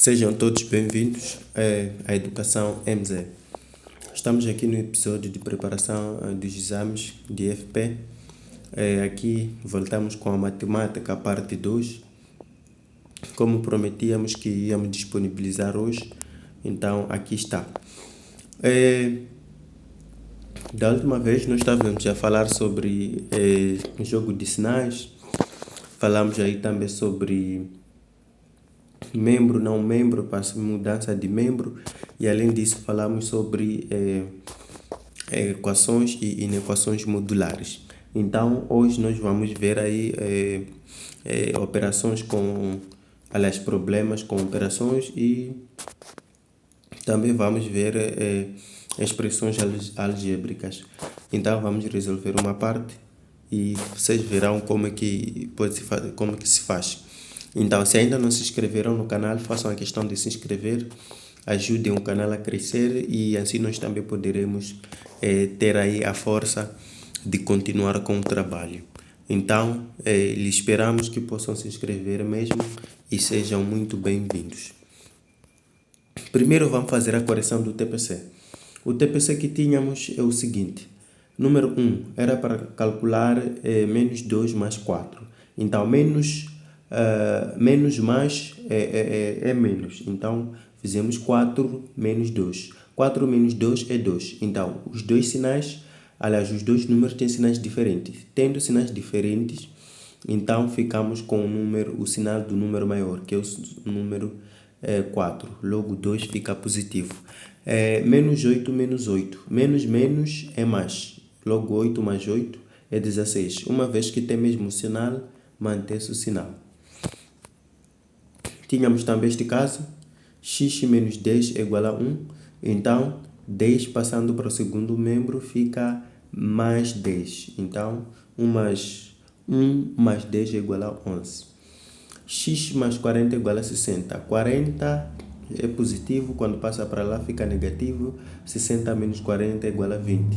Sejam todos bem-vindos à Educação MZ. Estamos aqui no episódio de preparação dos exames de IFP. Aqui voltamos com a matemática, parte 2. Como prometíamos que íamos disponibilizar hoje, então aqui está. Da última vez nós estávamos a falar sobre o jogo de sinais. Falamos aí também sobre membro, não membro, para mudança de membro, e além disso falamos sobre equações e inequações modulares. Então hoje nós vamos ver aí operações problemas com operações, e também vamos ver expressões algébricas. Então vamos resolver uma parte e vocês verão como é que se faz. Então, se ainda não se inscreveram no canal, façam a questão de se inscrever, ajudem o canal a crescer, e assim nós também poderemos ter aí a força de continuar com o trabalho. Então, lhes esperamos que possam se inscrever mesmo e sejam muito bem-vindos. Primeiro vamos fazer a correção do TPC. O TPC que tínhamos é o seguinte: número 1 era para calcular menos 2 mais 4. Então, menos mais é menos. Então, fizemos 4 menos 2. 4 menos 2 é 2. Então, os dois números têm sinais diferentes. Tendo sinais diferentes, então ficamos com o sinal do número maior, que é o número 4. Logo, 2 fica positivo. Menos 8 menos 8. Menos é mais. Logo, 8 mais 8 é 16. Uma vez que tem mesmo o sinal, mantém-se o sinal. Tínhamos também este caso: x menos 10 é igual a 1. Então, 10 passando para o segundo membro fica mais 10. Então, 1 mais 10 é igual a 11. X mais 40 é igual a 60. 40 é positivo, quando passa para lá fica negativo. 60 menos 40 é igual a 20.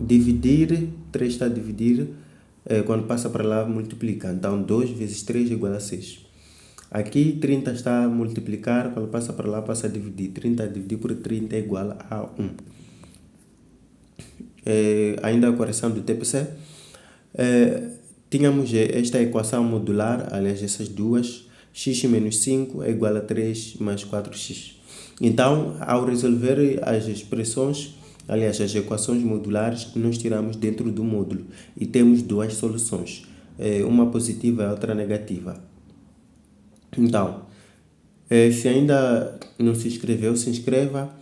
Dividir, 3 está a dividir, quando passa para lá multiplica. Então, 2 vezes 3 é igual a 6. Aqui 30 está a multiplicar, quando passa para lá passa a dividir. 30 a dividir por 30 é igual a 1. Ainda a correção do TPC. Tínhamos esta equação modular, aliás, essas duas: x menos 5 é igual a 3 mais 4x. Então, ao resolver as expressões, aliás, as equações modulares, nós tiramos dentro do módulo e temos duas soluções, uma positiva e outra negativa. Então, se ainda não se inscreveu, se inscreva.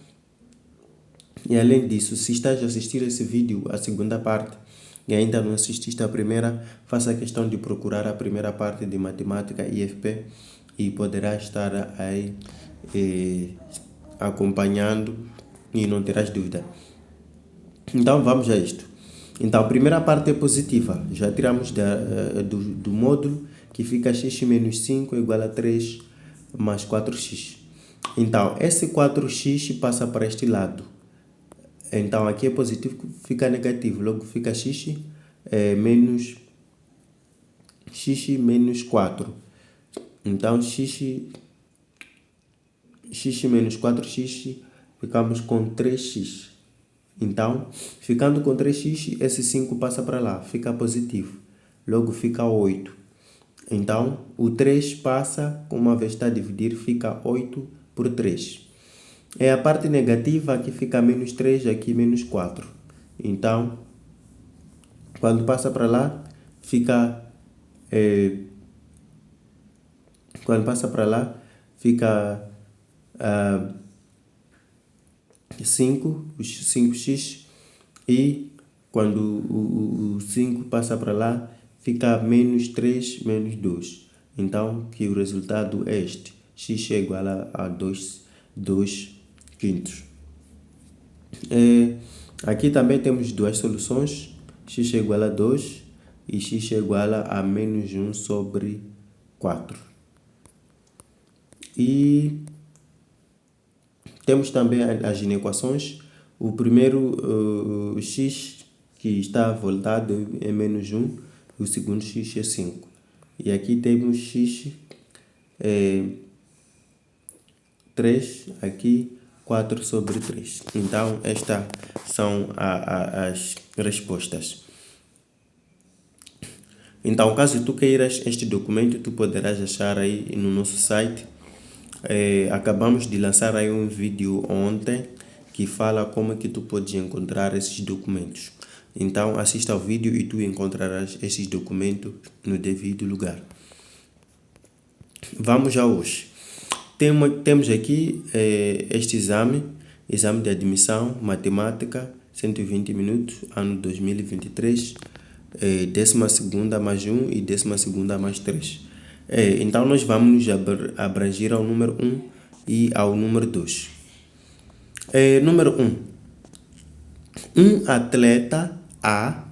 E além disso, se estás a assistir esse vídeo, a segunda parte, e ainda não assististe a primeira, faça a questão de procurar a primeira parte de matemática IFP e poderá estar aí acompanhando e não terás dúvida. Então vamos a isto. Então, a primeira parte é positiva. Já tiramos do módulo, que fica x menos 5 é igual a 3 mais 4x. Então, esse 4x passa para este lado. Então, aqui é positivo, fica negativo. Logo, fica x menos 4. Então, x menos 4x, ficamos com 3x. Então, ficando com 3x, esse 5 passa para lá, fica positivo. Logo, fica 8. Então, o 3 passa, uma vez está a dividir, fica 8 por 3. É a parte negativa, aqui fica menos 3, aqui menos 4. Então, quando passa para lá, fica 5, os 5x, e quando o 5 passa para lá, fica menos 3, menos 2. Então, que o resultado é este: x é igual a 2 quintos. Aqui também temos duas soluções: x é igual a 2 e x é igual a menos 1 sobre 4. E temos também as inequações. O primeiro x que está voltado é menos 1, o segundo x é 5. E aqui temos x 3 aqui, 4 sobre 3. Então, estas são as respostas. Então, caso tu queiras este documento, tu poderás achar aí no nosso site. Acabamos de lançar aí um vídeo ontem que fala como é que tu podes encontrar esses documentos. Então, assista ao vídeo e tu encontrarás esses documentos no devido lugar. Vamos já hoje. Temos aqui este exame de admissão, matemática, 120 minutos, ano 2023, 12ª mais 1 e 12ª mais 3. Então, nós vamos nos abranger ao número 1 e ao número 2. Número 1. Um atleta A,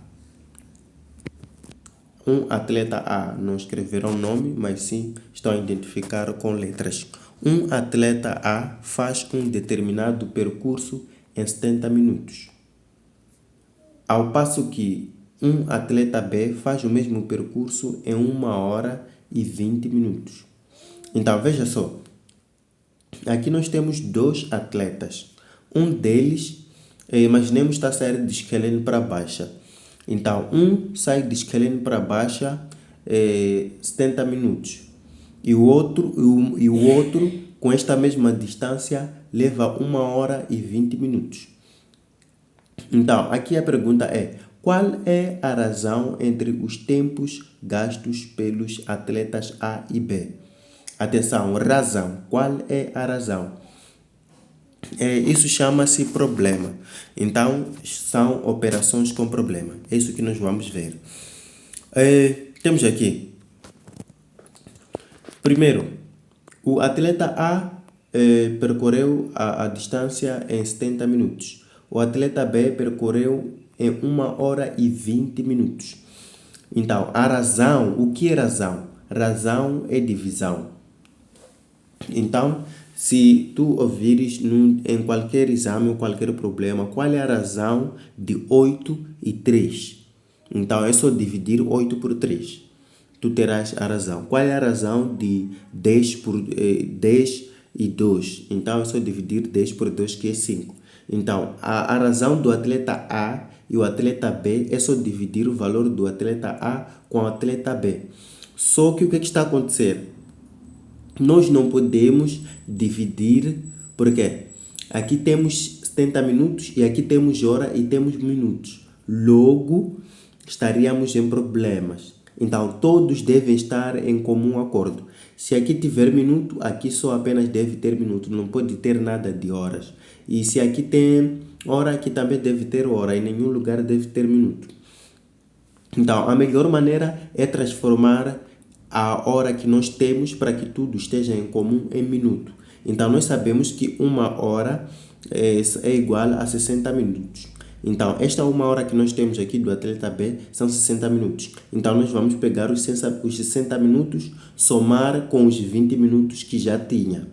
não escreveram nome, mas sim estão a identificar com letras. Um atleta A faz um determinado percurso em 70 minutos, ao passo que um atleta B faz o mesmo percurso em 1 hora e 20 minutos. Então, veja só, aqui nós temos 2 atletas. Um deles, imaginemos, está a sair de escalene para baixa. Então, um sai de escalene para baixa 70 minutos. E o outro, com esta mesma distância, leva 1 hora e 20 minutos. Então, aqui a pergunta é: qual é a razão entre os tempos gastos pelos atletas A e B? Atenção, razão. Qual é a razão? Isso chama-se problema. Então, são operações com problema. É isso que nós vamos ver. Temos aqui. Primeiro, o atleta A percorreu a distância em 70 minutos. O atleta B percorreu em 1 hora e 20 minutos. Então, a razão, o que é razão? Razão é divisão. Então, se tu ouvires em qualquer exame ou qualquer problema, qual é a razão de 8 e 3? Então, é só dividir 8 por 3. Tu terás a razão. Qual é a razão de 10 e 2? Então, é só dividir 10 por 2, que é 5. Então, a razão do atleta A e o atleta B é só dividir o valor do atleta A com o atleta B. Só que o que está a acontecer? Nós não podemos dividir, porque aqui temos 70 minutos e aqui temos hora e temos minutos. Logo, estaríamos em problemas. Então, todos devem estar em comum acordo. Se aqui tiver minuto, aqui só apenas deve ter minuto. Não pode ter nada de horas. E se aqui tem hora, aqui também deve ter hora. Em nenhum lugar deve ter minuto. Então, a melhor maneira é transformar a hora que nós temos para que tudo esteja em comum em minuto. Então, nós sabemos que 1 hora é igual a 60 minutos. Então, esta 1 hora que nós temos aqui do atleta B são 60 minutos. Então, nós vamos pegar os 60 minutos, somar com os 20 minutos que já tinha.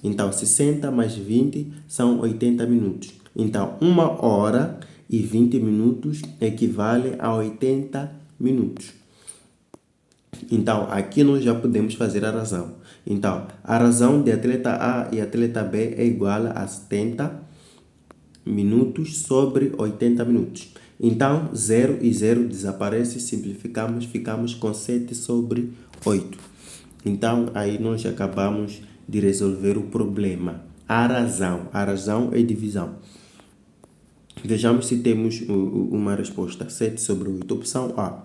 Então, 60 mais 20 são 80 minutos. Então, 1 hora e 20 minutos equivale a 80 minutos. Então, aqui nós já podemos fazer a razão. Então, a razão de atleta A e atleta B é igual a 70 minutos sobre 80 minutos. Então, 0 e 0 desaparece, simplificamos, ficamos com 7 sobre 8. Então, aí nós acabamos de resolver o problema. A razão é divisão. Vejamos se temos uma resposta. 7 sobre 8. Opção A.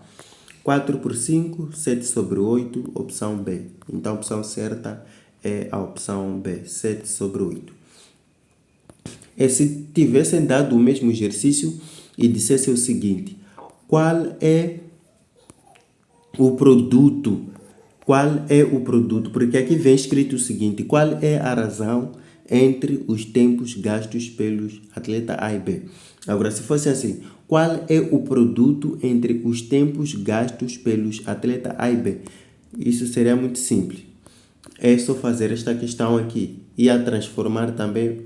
4 por 5, 7 sobre 8, opção B. Então, a opção certa é a opção B, 7 sobre 8. E se tivessem dado o mesmo exercício e dissessem o seguinte: qual é o produto? Qual é o produto? Porque aqui vem escrito o seguinte: qual é a razão entre os tempos gastos pelos atletas A e B? Agora, se fosse assim, qual é o produto entre os tempos gastos pelos atletas A e B? Isso seria muito simples. É só fazer esta questão aqui e a transformar também,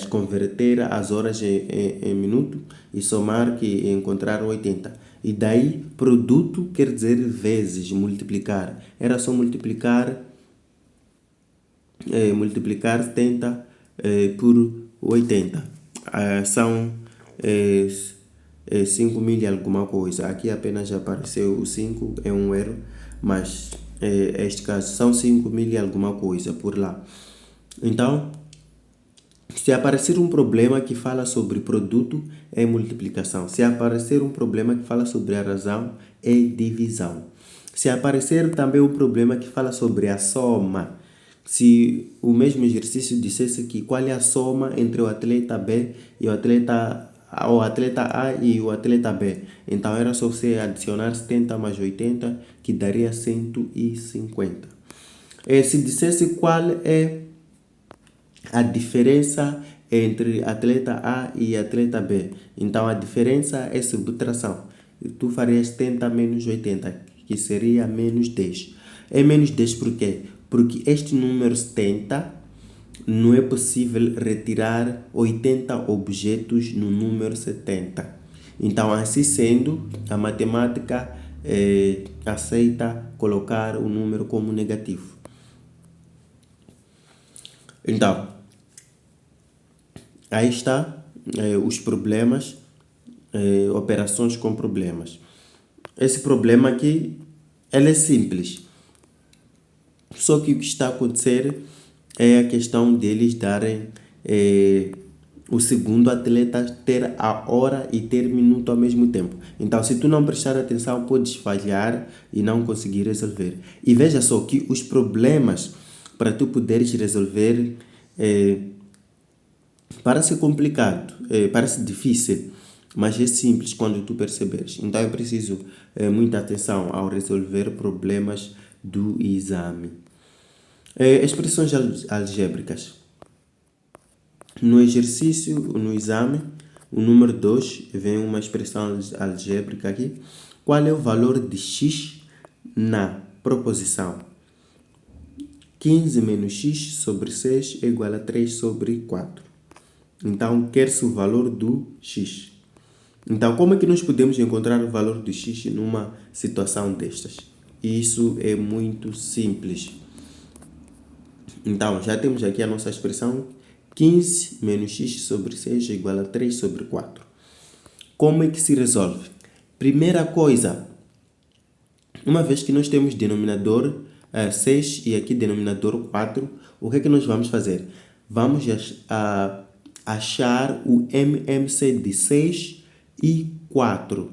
converter as horas em minuto e somar que encontrar 80. E daí, produto quer dizer vezes, multiplicar. Era só multiplicar multiplicar 70 por 80. São 5 mil e alguma coisa. Aqui apenas apareceu o 5, é um erro, mas este caso são 5 mil e alguma coisa por lá. Então, se aparecer um problema que fala sobre produto, é multiplicação. Se aparecer um problema que fala sobre a razão, é divisão. Se aparecer também um problema que fala sobre a soma, se o mesmo exercício dissesse que qual é a soma entre o atleta B e o atleta A e o atleta B, então era só você adicionar 70 mais 80, que daria 150. Se dissesse qual é a diferença entre atleta A e atleta B, então a diferença é subtração. Tu farias 70 menos 80, que seria menos 10. É menos 10 por quê? Porque este número 70 não é possível retirar 80 objetos no número 70. Então, assim sendo, a matemática aceita colocar o número como negativo. Então, aí está os problemas, operações com problemas. Esse problema aqui, ele é simples. Só que o que está a acontecer é a questão deles darem o segundo atleta ter a hora e ter minuto ao mesmo tempo. Então, se tu não prestar atenção, podes falhar e não conseguir resolver. E veja só que os problemas, para tu poderes resolver, parece complicado, parece difícil, mas é simples quando tu perceberes. Então, é preciso muita atenção ao resolver problemas do exame. Expressões algébricas. No exercício, no exame, o número 2 vem uma expressão algébrica aqui. Qual é o valor de x na proposição 15 menos x sobre 6 é igual a 3 sobre 4? Então, quer-se o valor do x. Então, como é que nós podemos encontrar o valor do x numa situação destas? Isso é muito simples. Então, já temos aqui a nossa expressão 15 menos x sobre 6 é igual a 3 sobre 4. Como é que se resolve? Primeira coisa, uma vez que nós temos denominador 6 e aqui denominador 4, o que é que nós vamos fazer? Vamos achar o MMC de 6 e 4.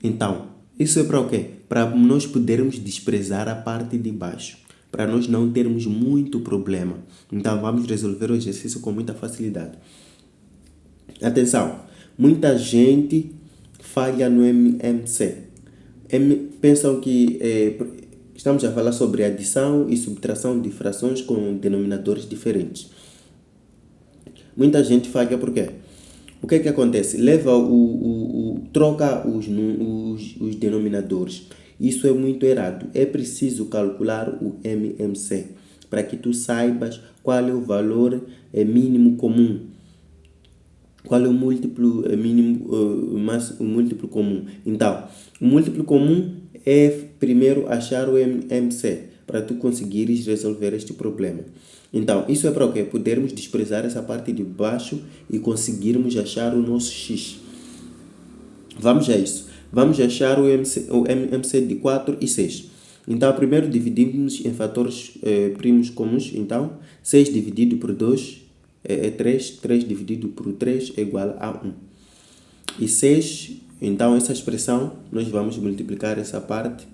Então, isso é para o quê? Para nós podermos desprezar a parte de baixo, para nós não termos muito problema. Então, vamos resolver o exercício com muita facilidade. Atenção, muita gente falha no MMC. Pensam que estamos a falar sobre adição e subtração de frações com denominadores diferentes. Muita gente falha por quê? O que é que acontece? Troca os denominadores. Isso é muito errado. É preciso calcular o MMC para que tu saibas qual é o valor mínimo comum. Qual é o múltiplo mínimo, o múltiplo comum? Então, o múltiplo comum é primeiro achar o MMC para tu conseguires resolver este problema. Então, isso é para o quê? Podermos desprezar essa parte de baixo e conseguirmos achar o nosso x. Vamos a isso. Vamos achar o MMC de 4 e 6. Então, primeiro dividimos em fatores primos comuns. Então, 6 dividido por 2 é 3. 3 dividido por 3 é igual a 1. E 6, então essa expressão, nós vamos multiplicar essa parte.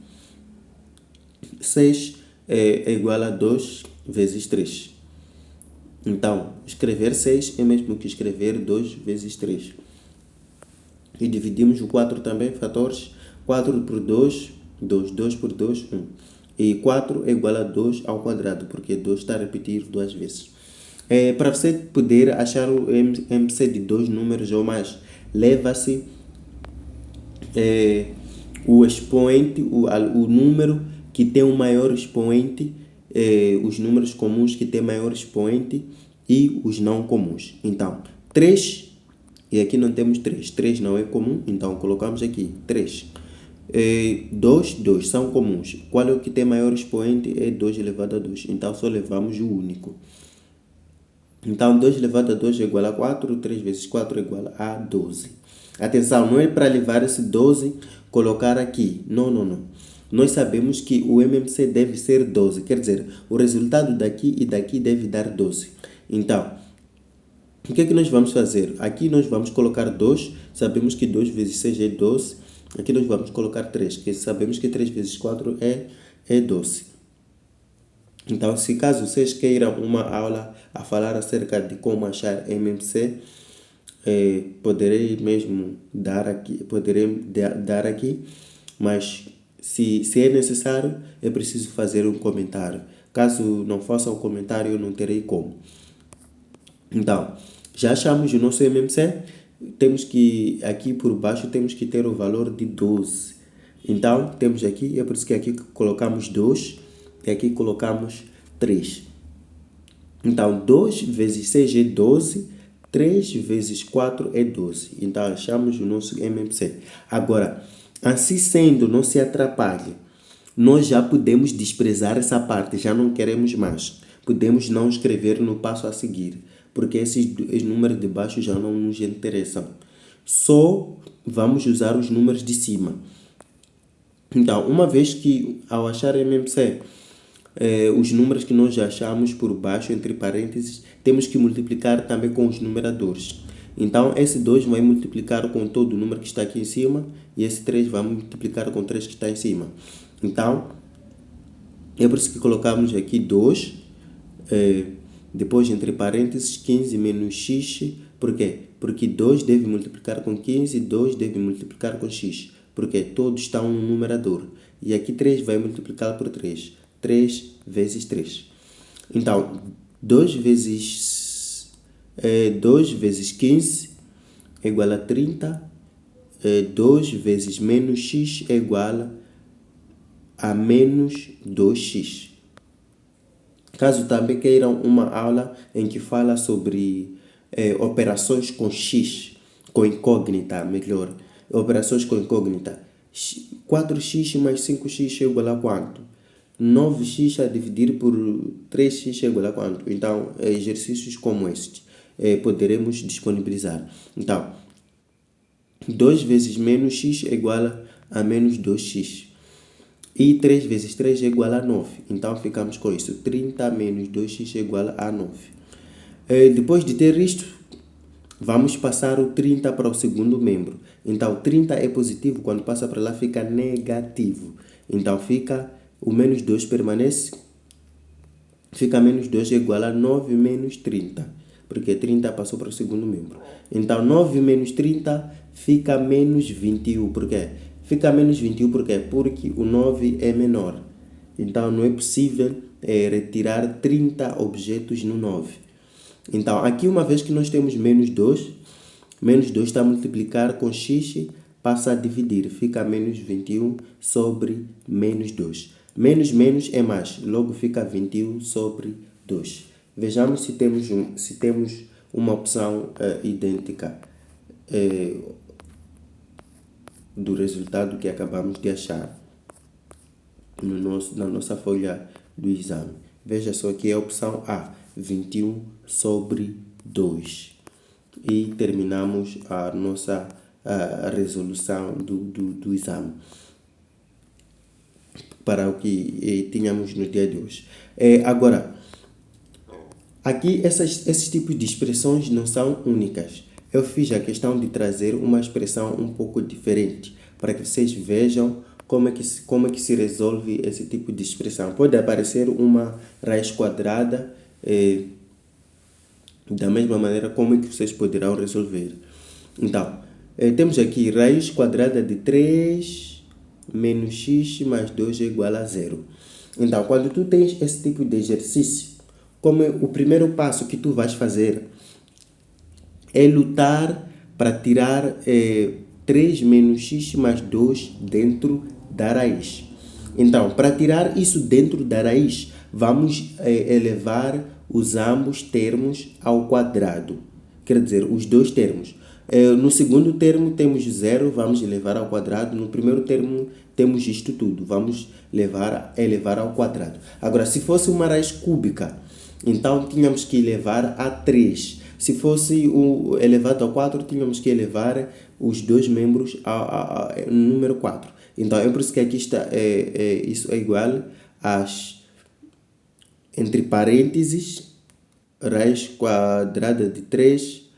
6 é igual a 2 vezes 3. Então, escrever 6 é mesmo que escrever 2 vezes 3. E dividimos o 4 também, fatores. 4 por 2, 2. 2 por 2, 1. E 4 é igual a 2 ao quadrado, porque 2 está a repetir 2 vezes. Para você poder achar o MMC de 2 números ou mais, leva-se o expoente, o número que tem o maior expoente, os números comuns que tem maior expoente e os não comuns. Então, 3, e aqui não temos 3. 3 não é comum, então colocamos aqui 3. 2, 2 são comuns. Qual é o que tem maior expoente? É 2 elevado a 2. Então, só levamos o único. Então, 2 elevado a 2 é igual a 4, 3 vezes 4 é igual a 12. Atenção, não é para levar esse 12 colocar aqui. Não, não, não. Nós sabemos que o MMC deve ser 12. Quer dizer, o resultado daqui e daqui deve dar 12. Então, o que é que nós vamos fazer? Aqui nós vamos colocar 2. Sabemos que 2 vezes 6 é 12. Aqui nós vamos colocar 3, que sabemos que 3 vezes 4 é 12. Então, se caso vocês queiram uma aula a falar acerca de como achar MMC, poderei mesmo dar aqui, mas se é necessário, é preciso fazer um comentário. Caso não faça um comentário, eu não terei como. Então, já achamos o nosso MMC, temos que, aqui por baixo, temos que ter o valor de 12. Então, temos aqui, é por isso que aqui colocamos 2 e aqui colocamos 3. Então, 2 vezes 6 é 12, 3 vezes 4 é 12. Então, achamos o nosso MMC. Agora, assim sendo, não se atrapalhe. Nós já podemos desprezar essa parte, já não queremos mais. Podemos não escrever no passo a seguir, porque esses números de baixo já não nos interessam. Só vamos usar os números de cima. Então, uma vez que ao achar MMC, os números que nós já achamos por baixo, entre parênteses, temos que multiplicar também com os numeradores. Então, esse 2 vai multiplicar com todo o número que está aqui em cima e esse 3 vai multiplicar com 3 que está em cima. Então, é por isso que colocamos aqui 2, depois entre parênteses 15 menos x. Por quê? Porque 2 deve multiplicar com 15 e 2 deve multiplicar com x. Porque todos estão no numerador. E aqui 3 vai multiplicar por 3. 3 vezes 3. Então, 2 vezes 15 é igual a 30. 2 vezes menos x é igual a menos 2x. Caso também queiram uma aula em que fala sobre operações com x, com incógnita, melhor. Operações com incógnita. 4x mais 5x é igual a quanto? 9x a dividir por 3x é igual a quanto? Então, exercícios como este poderemos disponibilizar. Então, 2 vezes menos x é igual a menos 2x. E 3 vezes 3 é igual a 9. Então, ficamos com isso. 30 menos 2x é igual a 9. Depois de ter isto, vamos passar o 30 para o segundo membro. Então, 30 é positivo, quando passa para lá fica negativo. Então, fica o menos 2 permanece. Fica menos 2 é igual a 9 menos 30. Porque 30 passou para o segundo membro. Então, 9 menos 30 fica menos 21. Por quê? Fica menos 21 por quê? Porque o 9 é menor. Então, não é possível retirar 30 objetos no 9. Então, aqui uma vez que nós temos menos 2 está a multiplicar com x, passa a dividir. Fica menos 21 sobre menos 2. Menos menos é mais, logo fica 21 sobre 2. Vejamos se temos uma opção idêntica do resultado que acabamos de achar na nossa folha do exame. Veja só que é a opção A, 21 sobre 2. E terminamos a nossa resolução do exame para o que tínhamos no dia de hoje. Agora, aqui esses tipos de expressões não são únicas. Eu fiz a questão de trazer uma expressão um pouco diferente para que vocês vejam como é que se resolve esse tipo de expressão. Pode aparecer uma raiz quadrada da mesma maneira como é que vocês poderão resolver. Então, temos aqui raiz quadrada de 3 menos x mais 2 é igual a 0. Então, quando tu tens esse tipo de exercício, como o primeiro passo que tu vais fazer é lutar para tirar 3 menos x mais 2 dentro da raiz. Então, para tirar isso dentro da raiz, vamos elevar os ambos termos ao quadrado. Quer dizer, os dois termos. No segundo termo temos 0, vamos elevar ao quadrado. No primeiro termo temos isto tudo, vamos elevar ao quadrado. Agora, se fosse uma raiz cúbica, então tínhamos que elevar a 3. Se fosse o elevado a 4, tínhamos que elevar os dois membros ao número 4. Então, é por isso que aqui está, isso é igual às, entre parênteses, raiz quadrada de 3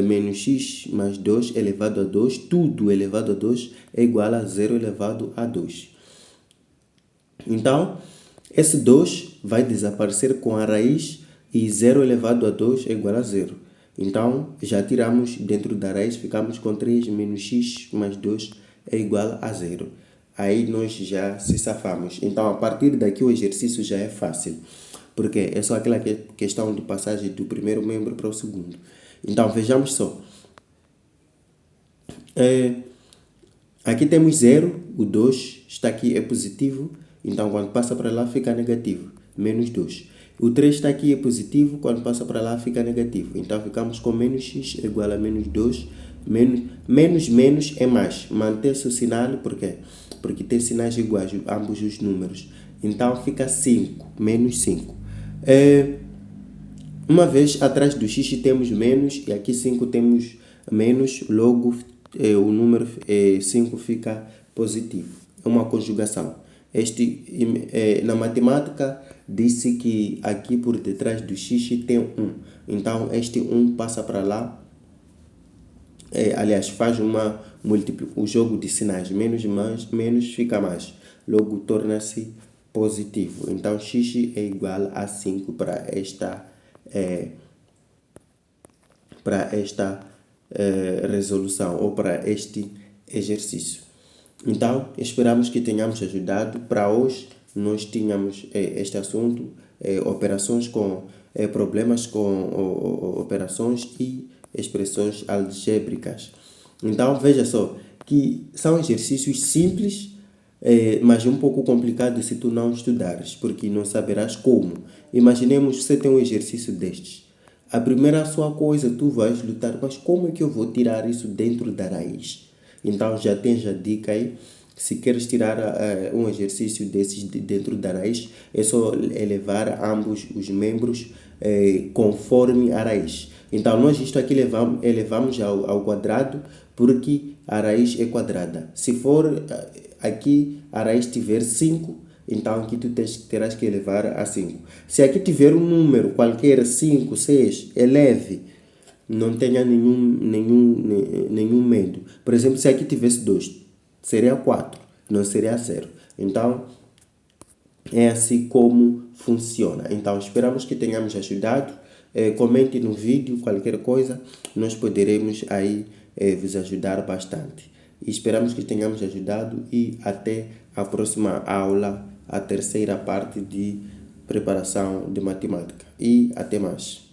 menos x mais 2 elevado a 2, tudo elevado a 2 é igual a 0 elevado a 2. Então, esse 2 vai desaparecer com a raiz e 0 elevado a 2 é igual a 0. Então, já tiramos dentro da raiz, ficamos com 3 menos x mais 2 é igual a 0. Aí nós já se safamos. Então, a partir daqui o exercício já é fácil, porque é só aquela questão de passagem do primeiro membro para o segundo. Então, vejamos só. Aqui temos 0, o 2 está aqui, é positivo. Então, quando passa para lá, fica negativo, menos 2. O 3 está aqui, é positivo. Quando passa para lá, fica negativo. Então, ficamos com menos x igual a menos 2. Menos é mais. Mantém-se o sinal, por quê? Porque tem sinais iguais, ambos os números. Então, fica 5, menos 5. Uma vez atrás do x temos menos e aqui 5 temos menos, logo o número 5 fica positivo. É uma conjugação. Na matemática disse que aqui por detrás do x tem 1. Então este 1 passa para lá. Aliás, faz o jogo de sinais. Menos mais, menos fica mais. Logo torna-se positivo. Então x é igual a 5 para esta resolução ou para este exercício. Então, esperamos que tenhamos ajudado. Para hoje, nós tínhamos este assunto, operações com problemas com operações e expressões algébricas. Então, veja só que são exercícios simples, mas um pouco complicados se tu não estudares, porque não saberás como. Imaginemos que você tem um exercício destes. A primeira sua coisa, tu vais lutar, mas como é que eu vou tirar isso dentro da raiz? Então já tens a dica aí. Se queres tirar um exercício desses dentro da raiz, é só elevar ambos os membros conforme a raiz. Então nós isto aqui elevamos ao quadrado porque a raiz é quadrada. Se for aqui a raiz tiver 5, então aqui tu terás que elevar a 5. Se aqui tiver um número qualquer, 5, 6, eleve. Não tenha nenhum medo. Por exemplo, se aqui tivesse 2, seria 4, não seria 0. Então, é assim como funciona. Então, esperamos que tenhamos ajudado. Comente no vídeo qualquer coisa, nós poderemos aí vos ajudar bastante. E esperamos que tenhamos ajudado e até a próxima aula, a terceira parte de preparação de matemática. E até mais.